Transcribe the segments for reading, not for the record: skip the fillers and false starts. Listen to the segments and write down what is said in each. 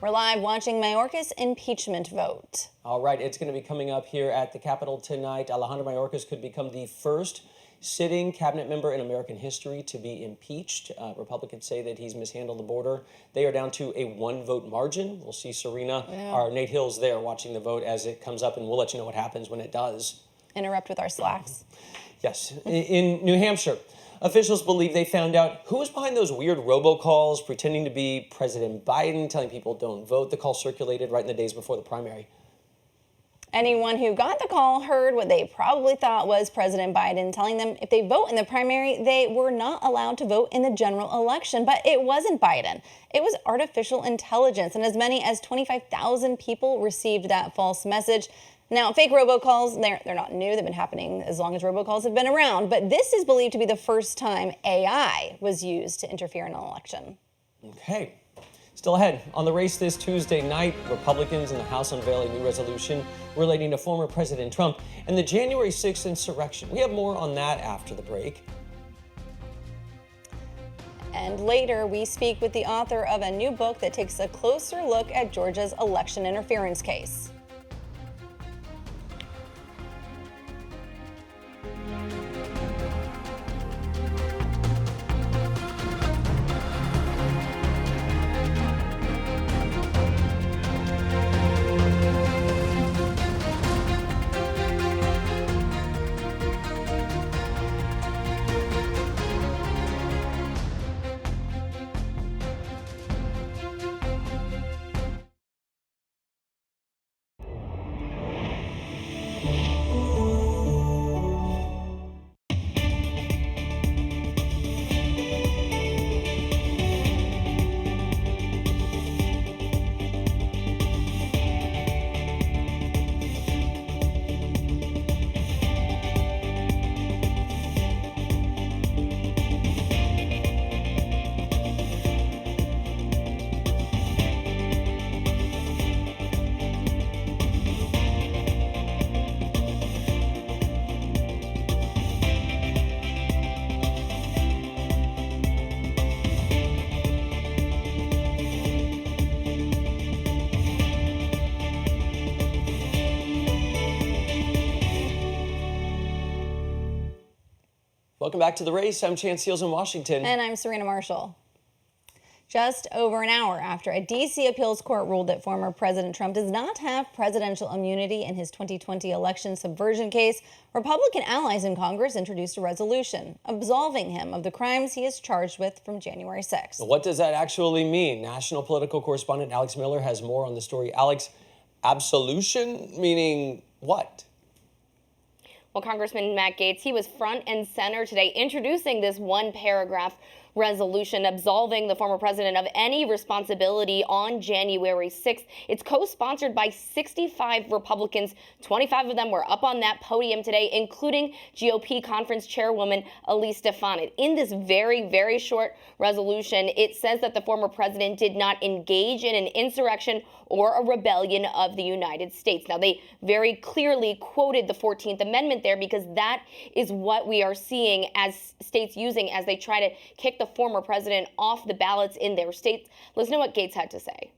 We're live watching Mayorkas' impeachment vote. All right, it's going to be coming up here at the Capitol tonight. Alejandro Mayorkas could become the first sitting cabinet member in American history to be impeached. Republicans say that he's mishandled the border. They are down to a one-vote margin. We'll see Serena, or Nate Hill's there watching the vote as it comes up, and we'll let you know what happens when it does. Interrupt with our slacks. Yes. In New Hampshire, officials believe they found out who was behind those weird robocalls pretending to be President Biden, telling people don't vote. The call circulated right in the days before the primary. Anyone who got the call heard what they probably thought was President Biden telling them if they vote in the primary, they were not allowed to vote in the general election. But it wasn't Biden. It was artificial intelligence, and as many as 25,000 people received that false message. Now, fake robocalls, they're not new. They've been happening as long as robocalls have been around. But this is believed to be the first time AI was used to interfere in an election. Okay. Still ahead, on the race this Tuesday night, Republicans in the House unveil a new resolution relating to former President Trump and the January 6th insurrection. We have more on that after the break. And later, we speak with the author of a new book that takes a closer look at Georgia's election interference case. Welcome back to The Race. I'm Chance Seals in Washington. And I'm Serena Marshall. Just over an hour after a D.C. appeals court ruled that former President Trump does not have presidential immunity in his 2020 election subversion case, Republican allies in Congress introduced a resolution absolving him of the crimes he is charged with from January 6th. What does that actually mean? National political correspondent Alex Miller has more on the story. Alex, absolution meaning what? Well, Congressman Matt Gaetz, he was front and center today introducing this one-paragraph resolution absolving the former president of any responsibility on January 6th. It's co-sponsored by 65 Republicans. 25 of them were up on that podium today, including GOP conference chairwoman Elise Stefanik. In this very, very short resolution, it says that the former president did not engage in an insurrection or a rebellion of the United States. Now, they very clearly quoted the 14th Amendment there because that is what we are seeing as states using as they try to kick the former president off the ballots in their states. Listen to what Gaetz had to say.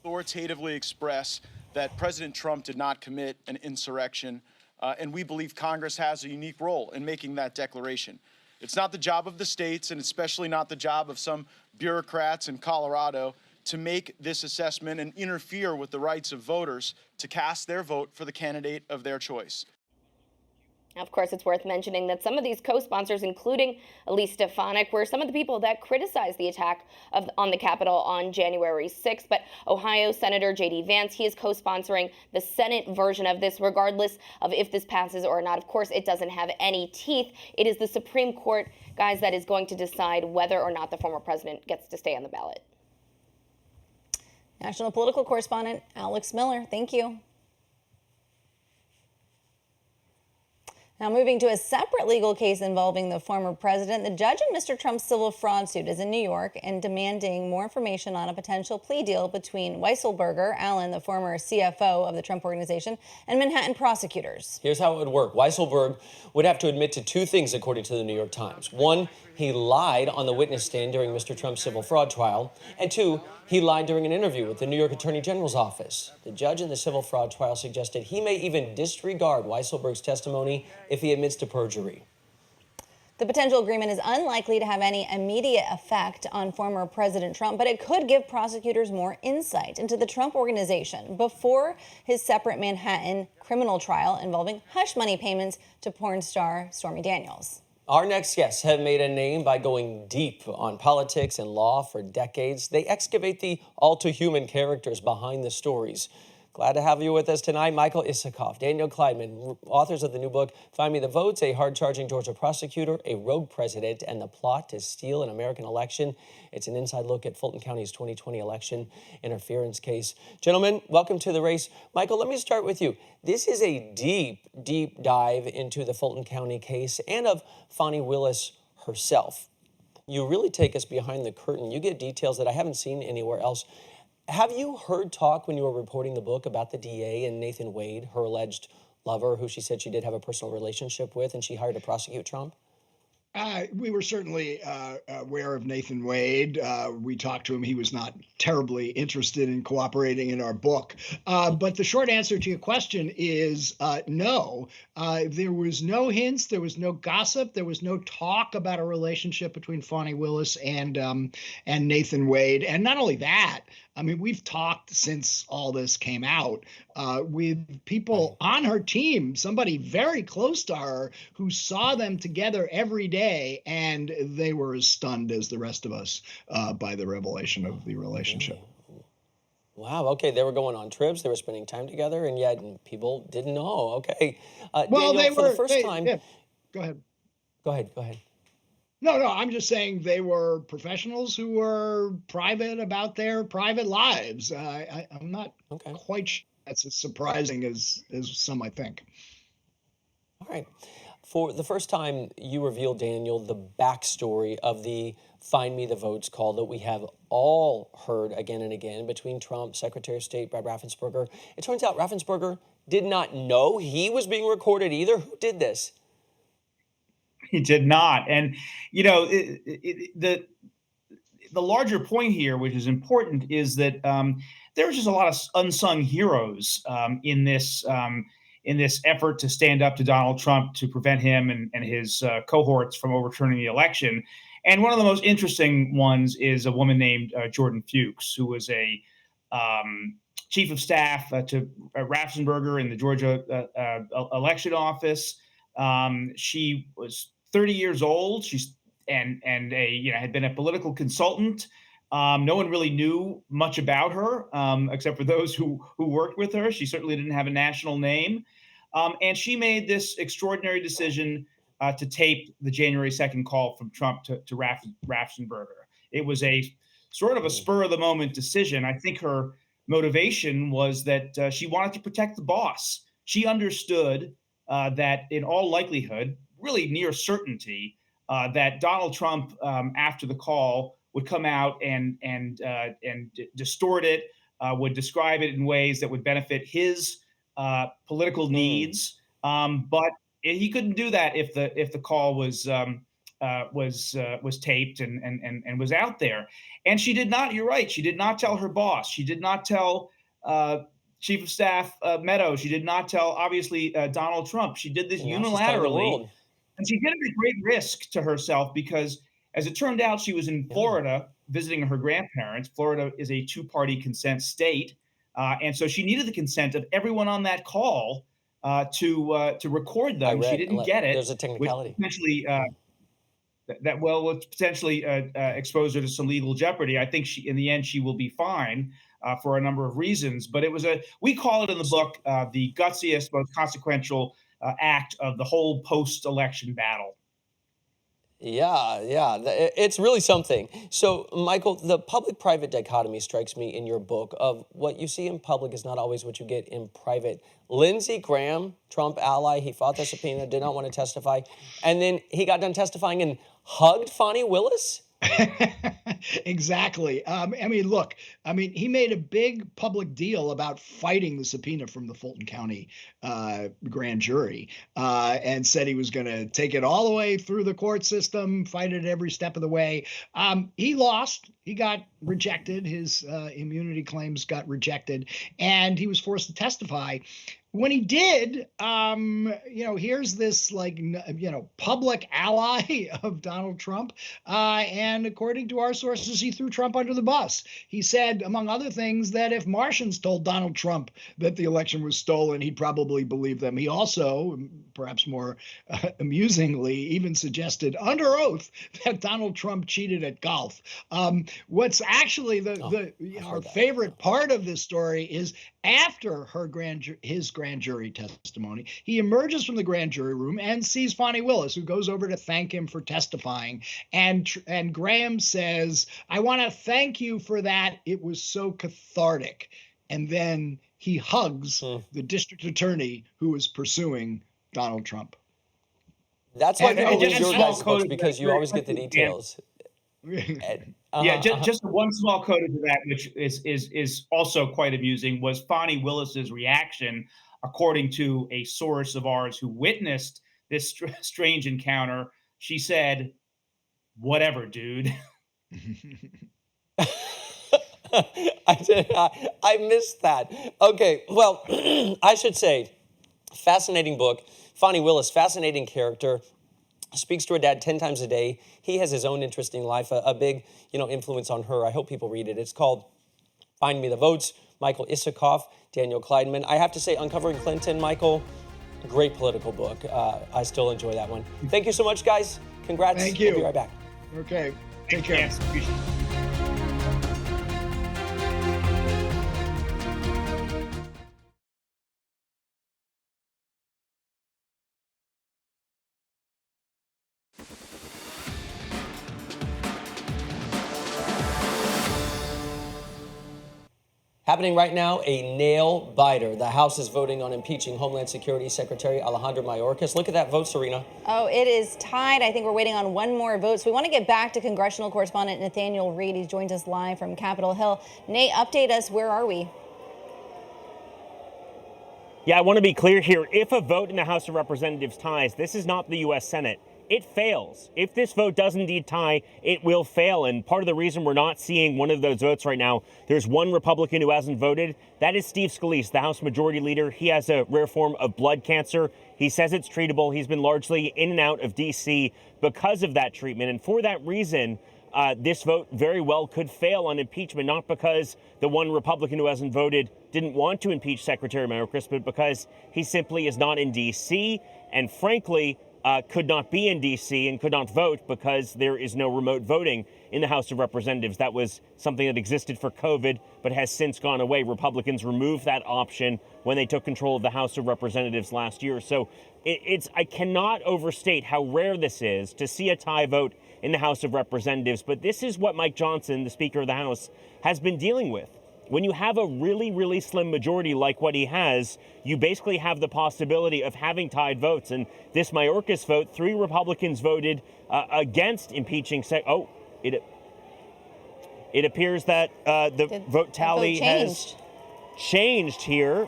Authoritatively express that President Trump did not commit an insurrection, and we believe Congress has a unique role in making that declaration. It's not the job of the states, and especially not the job of some bureaucrats in Colorado, to make this assessment and interfere with the rights of voters to cast their vote for the candidate of their choice. Of course, it's worth mentioning that some of these co-sponsors, including Elise Stefanik, were some of the people that criticized the attack on the Capitol on January 6th. But Ohio Senator J.D. Vance, he is co-sponsoring the Senate version of this, regardless of if this passes or not. Of course, it doesn't have any teeth. It is the Supreme Court, guys, that is going to decide whether or not the former president gets to stay on the ballot. National political correspondent Alex Miller, thank you. Now, moving to a separate legal case involving the former president, the judge in Mr. Trump's civil fraud suit is in New York and demanding more information on a potential plea deal between Weisselberger, Allen, the former CFO of the Trump Organization, and Manhattan prosecutors. Here's how it would work. Weisselberg would have to admit to two things, according to the New York Times. One, he lied on the witness stand during Mr. Trump's civil fraud trial. And two, he lied during an interview with the New York Attorney General's office. The judge in the civil fraud trial suggested he may even disregard Weisselberg's testimony if he admits to perjury. The potential agreement is unlikely to have any immediate effect on former President Trump, but it could give prosecutors more insight into the Trump Organization before his separate Manhattan criminal trial involving hush money payments to porn star Stormy Daniels. Our next guests have made a name by going deep on politics and law for decades. They excavate the all-too-human characters behind the stories. Glad to have you with us tonight. Michale Isikoff, Daniel Kleidman, authors of the new book, Find Me the Votes, a hard-charging Georgia prosecutor, a rogue president, and the plot to steal an American election. It's an inside look at Fulton County's 2020 election interference case. Gentlemen, welcome to the race. Michale, let me start with you. This is a deep, deep dive into the Fulton County case and of Fani Willis herself. You really take us behind the curtain. You get details that I haven't seen anywhere else. Have you heard talk when you were reporting the book about the DA and Nathan Wade, her alleged lover, who she said she did have a personal relationship with, and she hired to prosecute Trump? We were certainly aware of Nathan Wade. We talked to him. He was not terribly interested in cooperating in our book. But the short answer to your question is no. There was no hints. There was no gossip. There was no talk about a relationship between Fani Willis and Nathan Wade. And not only that, I mean, we've talked since all this came out with people on her team, somebody very close to her who saw them together every day, and they were as stunned as the rest of us by the revelation of the relationship. Wow, okay, they were going on trips, they were spending time together, and yet people didn't know. Okay. Well, Daniel, for the first time. Yeah, go ahead. Go ahead. No, I'm just saying they were professionals who were private about their private lives. I'm not quite sure that's as surprising as some might think. All right. For the first time, you revealed, Daniel, the backstory of the Find Me the Votes call that we have all heard again and again between Trump, Secretary of State Brad Raffensperger. It turns out Raffensperger did not know he was being recorded either. Who did this? He did not. And, you know, the larger point here, which is important, is that there's just a lot of unsung heroes in this effort to stand up to Donald Trump to prevent him and his cohorts from overturning the election. And one of the most interesting ones is a woman named Jordan Fuchs, who was a chief of staff to Raffensperger in the Georgia election office. She was 30 years old. She's had been a political consultant. No one really knew much about her except for those who worked with her. She certainly didn't have a national name. And she made this extraordinary decision to tape the January 2nd call from Trump to Raffensperger. It was a sort of a spur of the moment decision. I think her motivation was that she wanted to protect the boss. She understood that in all likelihood, really near certainty, that Donald Trump, after the call, would come out and distort it, would describe it in ways that would benefit his political needs. But he couldn't do that if the call was taped and was out there. And she did not. You're right. She did not tell her boss. She did not tell Chief of Staff Meadows. She did not tell, obviously, Donald Trump. She did this unilaterally, and she did it at great risk to herself because, as it turned out, she was in Florida visiting her grandparents. Florida is a two-party consent state, and so she needed the consent of everyone on that call to record them. She didn't get it. There's a technicality. Which potentially expose her to some legal jeopardy. I think in the end, she will be fine for a number of reasons. But we call it in the book the gutsiest, most consequential act of the whole post-election battle. Yeah. It's really something. So, Michael, the public-private dichotomy strikes me in your book of what you see in public is not always what you get in private. Lindsey Graham, Trump ally, he fought the subpoena, did not want to testify, and then he got done testifying and hugged Fonnie Willis? Exactly. I mean, look, he made a big public deal about fighting the subpoena from the Fulton County grand jury and said he was going to take it all the way through the court system, fight it every step of the way. He lost. He got rejected. His immunity claims got rejected, and he was forced to testify. When he did, here's this public ally of Donald Trump. And according to our sources, he threw Trump under the bus. He said, among other things, that if Martians told Donald Trump that the election was stolen, he'd probably believe them. He also, perhaps more amusingly, even suggested under oath that Donald Trump cheated at golf. What's actually our favorite part of this story is after his grand jury testimony, he emerges from the grand jury room and sees Fonnie Willis, who goes over to thank him for testifying. And Graham says, "I want to thank you for that. It was so cathartic." And then he hugs the district attorney who is pursuing Donald Trump. That's why people read just your a small guys' books, code because you always get the details. Yeah, just one small coda to that, which is also quite amusing, was Fonnie Willis's reaction, according to a source of ours who witnessed this strange encounter. She said, "Whatever, dude." I missed that. Okay, well, I should say, fascinating book. Fonnie Willis, fascinating character. Speaks to her dad 10 times a day. He has his own interesting life, a big, influence on her. I hope people read it. It's called Find Me the Votes. Michale Isikoff, Daniel Kleidman. I have to say, Uncovering Clinton, Michael, great political book. I still enjoy that one. Thank you so much, guys. Congrats. Thank you. We'll be right back. Okay. Take care. Happening right now, a nail biter. The House is voting on impeaching Homeland Security Secretary Alejandro Mayorkas. Look at that vote, Serena. Oh, it is tied. I think we're waiting on one more vote. So we want to get back to congressional correspondent Nathaniel Reed. He joins us live from Capitol Hill. Nate, update us. Where are we? Yeah, I want to be clear here. If a vote in the House of Representatives ties, this is not the U.S. Senate. It fails. If this vote does indeed tie, it will fail. And part of the reason we're not seeing one of those votes right now, there's one Republican who hasn't voted. That is Steve Scalise, the House Majority Leader. He has a rare form of blood cancer. He says it's treatable. He's been largely in and out of D.C. because of that treatment. And for that reason, this vote very well could fail on impeachment, not because the one Republican who hasn't voted didn't want to impeach Secretary Mayorkas, but because he simply is not in D.C. and frankly, could not be in D.C. and could not vote because there is no remote voting in the House of Representatives. That was something that existed for COVID, but has since gone away. Republicans removed that option when they took control of the House of Representatives last year. So I cannot overstate how rare this is to see a tie vote in the House of Representatives. But this is what Mike Johnson, the Speaker of the House, has been dealing with. When you have a really, really slim majority like what he has, you basically have the possibility of having tied votes. And this Mayorkas vote, 3 Republicans voted against impeaching. It appears that the vote tally has changed here.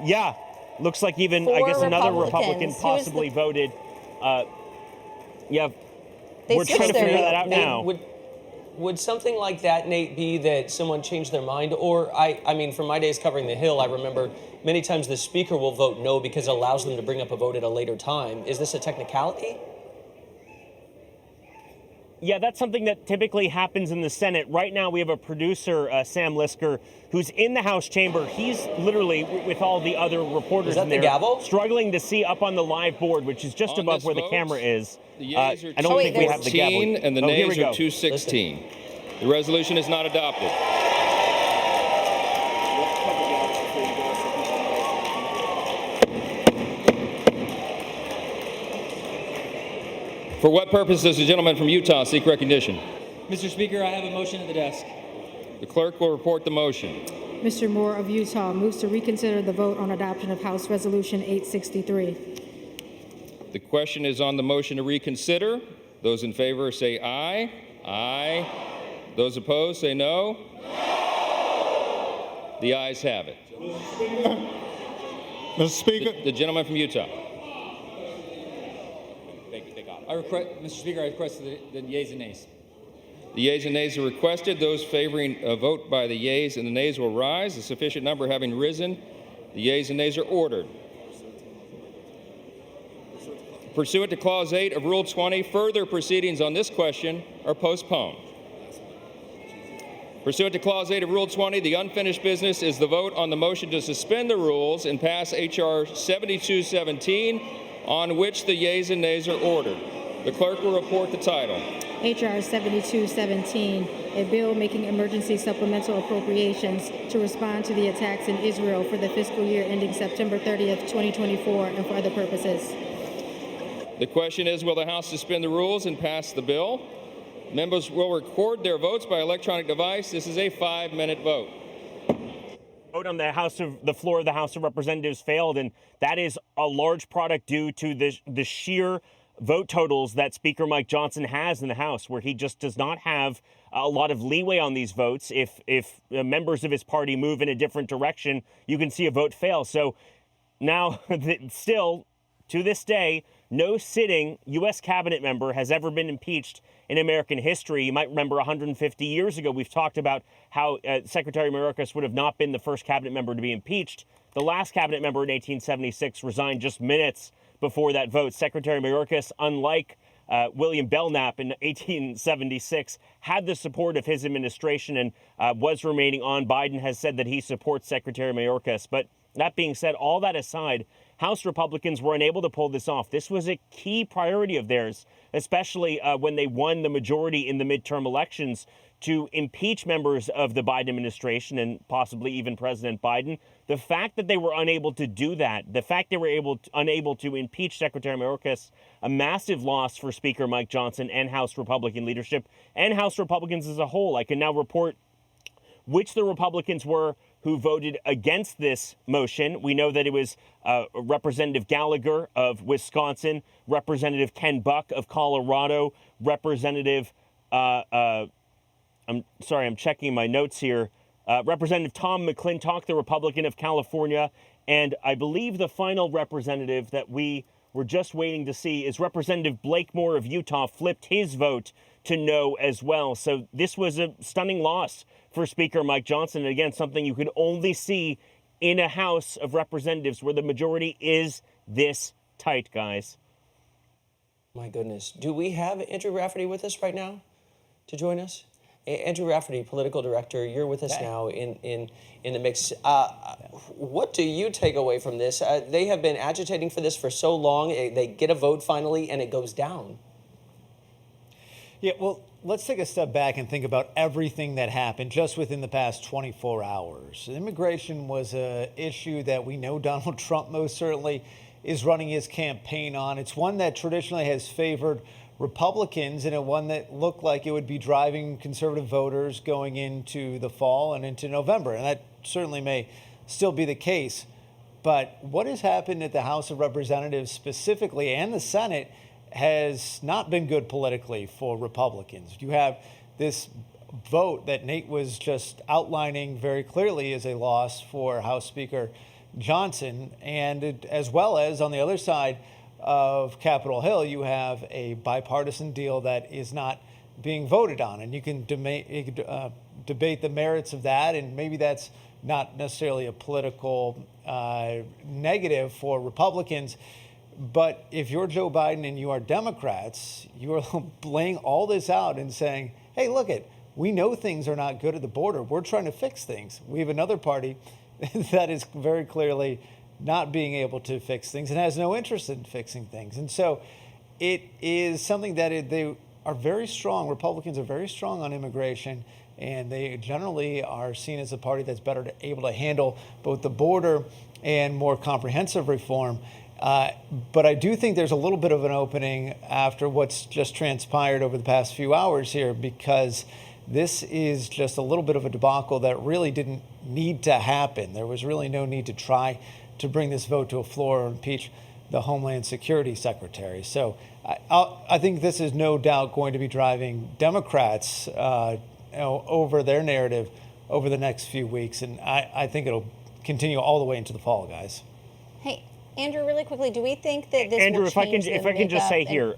Yeah, looks like even, 4 I guess, another Republican Republicans. possibly voted. Yeah, They we're trying to switched their figure that vote. out now. Would something like that, Nate, be that someone changed their mind? Or, I mean, from my days covering the Hill, I remember many times the Speaker will vote no because it allows them to bring up a vote at a later time. Is this a technicality? Yeah, that's something that typically happens in the Senate. Right now, we have a producer, Sam Lisker, who's in the House chamber. He's literally, with all the other reporters in there, gavel? struggling to see up on the live board, which is just above where the camera is. The yeas are I don't think we have the gavel. 214 and the here nays we go. are 216. The resolution is not adopted. For what purpose does the gentleman from Utah seek recognition? Mr. Speaker, I have a motion at the desk. The clerk will report the motion. Mr. Moore of Utah moves to reconsider the vote on adoption of House Resolution 863. The question is on the motion to reconsider. Those in favor say aye. Aye. Those opposed say no. No. The ayes have it. Mr. Speaker. The gentleman from Utah. Mr. Speaker, I request the yeas and nays. The yeas and nays are requested. Those favoring a vote by the yeas and the nays will rise. A sufficient number having risen, the yeas and nays are ordered. Pursuant to Clause 8 of Rule 20, further proceedings on this question are postponed. Pursuant to Clause 8 of Rule 20, the unfinished business is the vote on the motion to suspend the rules and pass H.R. 7217, on which the yeas and nays are ordered. The clerk will report the title. H.R. 7217, a bill making emergency supplemental appropriations to respond to the attacks in Israel for the fiscal year ending September 30th, 2024, and for other purposes. The question is, will the House suspend the rules and pass the bill? Members will record their votes by electronic device. This is a 5-minute vote. Vote on the floor of the House of Representatives failed, and that is a large product due to the sheer vote totals that Speaker Mike Johnson has in the House, where he just does not have a lot of leeway on these votes. If members of his party move in a different direction, you can see a vote fail. So now, still, to this day, no sitting U.S. cabinet member has ever been impeached in American history. You might remember 150 years ago, we've talked about how Secretary Mayorkas would have not been the first cabinet member to be impeached. The last cabinet member in 1876 resigned just minutes before that vote. Secretary Mayorkas, unlike William Belknap in 1876, had the support of his administration and was remaining on. Biden has said that he supports Secretary Mayorkas. But that being said, all that aside, House Republicans were unable to pull this off. This was a key priority of theirs, especially when they won the majority in the midterm elections, to impeach members of the Biden administration and possibly even President Biden. The fact that they were unable to do that, the fact they were unable to impeach Secretary Mayorkas, a massive loss for Speaker Mike Johnson and House Republican leadership and House Republicans as a whole. I can now report which the Republicans were who voted against this motion. We know that it was Representative Gallagher of Wisconsin, Representative Ken Buck of Colorado, Representative, I'm checking my notes here, Representative Tom McClintock, the Republican of California, and I believe the final representative that we were just waiting to see is Representative Blake Moore of Utah, flipped his vote to no as well. So this was a stunning loss for Speaker Mike Johnson. And again, something you could only see in a House of Representatives where the majority is this tight, guys. My goodness. Do we have Andrew Rafferty with us right now to join us? Andrew Rafferty, political director, you're with us now in the mix. What do you take away from this? They have been agitating for this for so long. They get a vote finally, and it goes down. Yeah, well, let's take a step back and think about everything that happened just within the past 24 hours. Immigration was an issue that we know Donald Trump most certainly is running his campaign on. It's one that traditionally has favored Republicans, and one that looked like it would be driving conservative voters going into the fall and into November. And that certainly may still be the case. But what has happened at the House of Representatives specifically and the Senate has not been good politically for Republicans. You have this vote that Nate was just outlining very clearly as a loss for House Speaker Johnson, and as well as on the other side of Capitol Hill, you have a bipartisan deal that is not being voted on. And you can debate the merits of that, and maybe that's not necessarily a political negative for Republicans. But if you're Joe Biden and you are Democrats, you are laying all this out and saying, hey, look we know things are not good at the border. We're trying to fix things. We have another party that is very clearly not being able to fix things and has no interest in fixing things. And so it is something that they are very strong. Republicans are very strong on immigration, and they generally are seen as a party that's better able to handle both the border and more comprehensive reform. But I do think there's a little bit of an opening after what's just transpired over the past few hours here, because this is just a little bit of a debacle that really didn't need to happen. There was really no need to try to bring this vote to a floor or impeach the Homeland Security Secretary. So I think this is no doubt going to be driving Democrats over their narrative over the next few weeks. And I think it'll continue all the way into the fall, guys. Hey, Andrew, really quickly, do we think that this Andrew, will change if I can just say here,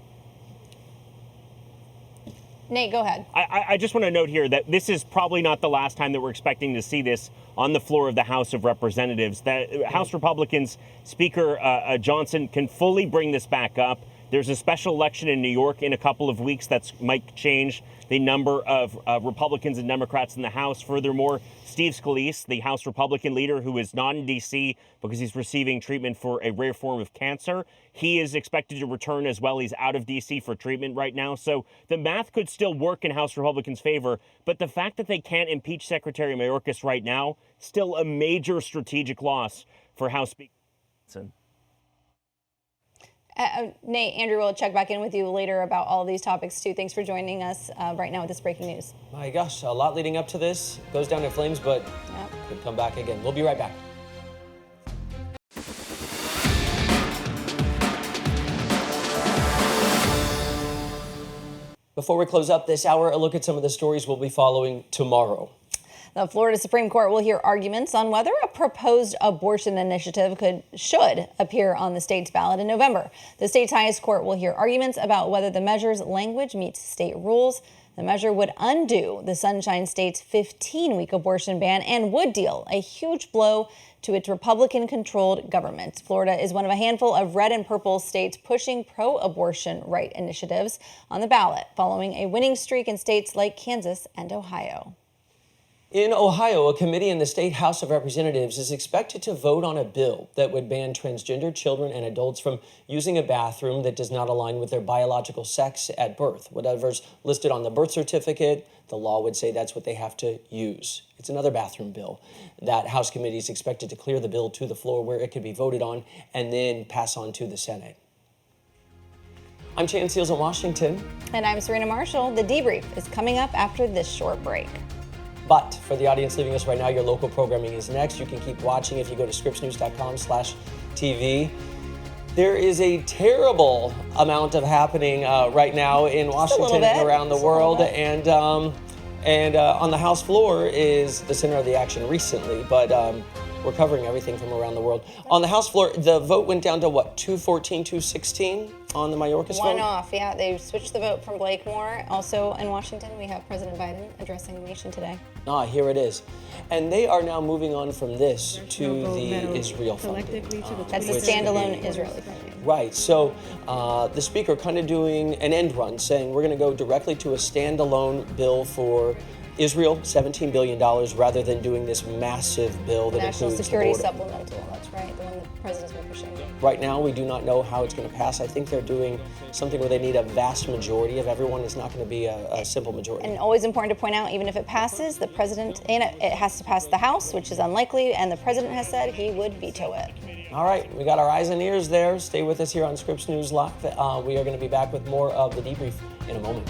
Nate, go ahead. I just want to note here that this is probably not the last time that we're expecting to see this on the floor of the House of Representatives. The House Republicans, Speaker Johnson can fully bring this back up. There's a special election in New York in a couple of weeks that might change the number of Republicans and Democrats in the House. Furthermore, Steve Scalise, the House Republican leader who is not in D.C. because he's receiving treatment for a rare form of cancer, he is expected to return as well. He's out of D.C. for treatment right now. So the math could still work in House Republicans' favor. But the fact that they can't impeach Secretary Mayorkas right now, still a major strategic loss for House Speaker Johnson. Nate, Andrew, we'll check back in with you later about all of these topics, too. Thanks for joining us right now with this breaking news. My gosh, a lot leading up to this. Goes down in flames, but could come back again. We'll be right back. Before we close up this hour, a look at some of the stories we'll be following tomorrow. The Florida Supreme Court will hear arguments on whether a proposed abortion initiative should appear on the state's ballot in November. The state's highest court will hear arguments about whether the measure's language meets state rules. The measure would undo the Sunshine State's 15-week abortion ban and would deal a huge blow to its Republican-controlled government. Florida is one of a handful of red and purple states pushing pro-abortion right initiatives on the ballot, following a winning streak in states like Kansas and Ohio. In Ohio, a committee in the state House of Representatives is expected to vote on a bill that would ban transgender children and adults from using a bathroom that does not align with their biological sex at birth. Whatever's listed on the birth certificate, the law would say that's what they have to use. It's another bathroom bill. That House committee is expected to clear the bill to the floor where it could be voted on and then pass on to the Senate. I'm Chan Seals in Washington. And I'm Serena Marshall. The Debrief is coming up after this short break. But for the audience leaving us right now, your local programming is next. You can keep watching if you go to scripsnews.com/TV. There is a terrible amount of happening right now in Washington and around the world. And on the House floor is the center of the action recently. But we're covering everything from around the world. On the House floor, the vote went down to what, 214, 216 on the Mayorkas vote? One off, yeah. They switched the vote from Blakemore. Also in Washington, we have President Biden addressing the nation today. Ah, here it is. And they are now moving on from this to the Israel funding. That's the standalone Israeli funding. Right. So the speaker kind of doing an end run, saying we're going to go directly to a standalone bill for Israel, $17 billion, rather than doing this massive bill that National includes Security the border. Supplemental, that's right, the one the president's been pushing. Right now, we do not know how it's going to pass. I think they're doing something where they need a vast majority of everyone. It's not going to be a simple majority. And always important to point out, even if it passes, the president, and it has to pass the House, which is unlikely, and the president has said he would veto it. All right, we got our eyes and ears there. Stay with us here on Scripps News Live. We are going to be back with more of the debrief in a moment.